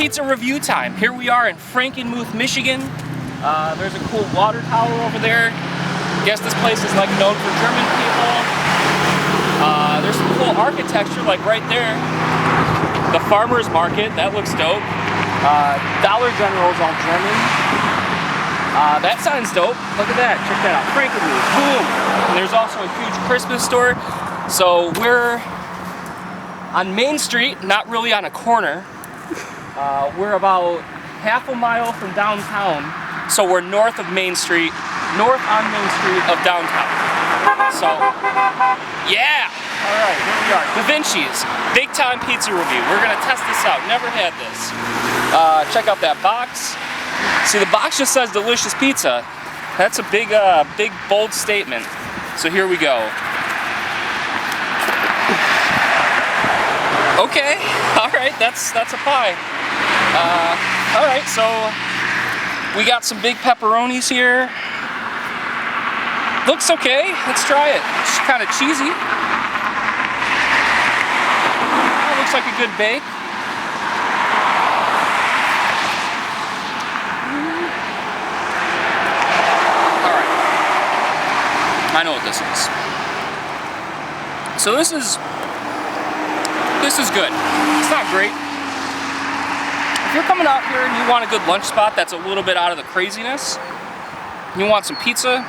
Pizza review time. Here we are in Frankenmuth, Michigan. There's a cool water tower over there. Guess this place is like known for German people. There's some cool architecture like right there. The farmer's market, that looks dope. Dollar General's all German. That sign's dope. Look at that, check that out. Frankenmuth, boom. And there's also a huge Christmas store. So we're on Main Street, not really on a corner. We're about half a mile from downtown. So we're north of Main Street, north on Main Street of downtown. So, yeah! Alright, here we are. daVinci's, big time pizza review. We're gonna test this out, never had this. Check out that box. See, the box just says delicious pizza. That's a big, big bold statement. So here we go. Okay, alright, that's a pie. Alright, so we got some big pepperonis here. Looks okay, let's try it. It's kind of cheesy. Looks like a good bake. Alright, I know what this is. So this is good. It's not great. If you're coming out here and you want a good lunch spot that's a little bit out of the craziness, you want some pizza,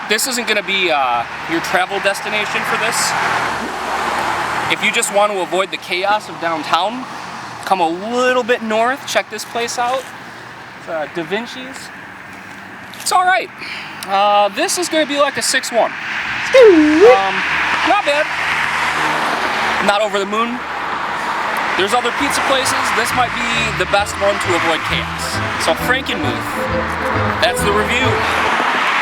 this isn't going to be your travel destination for this. If you just want to avoid the chaos of downtown, come a little bit north, check this place out. It's daVinci's. It's alright. This is going to be like a 6-1. Not bad. Not over the moon. There's other pizza places. This might be the best one to avoid chaos. So Frankenmuth. That's the review.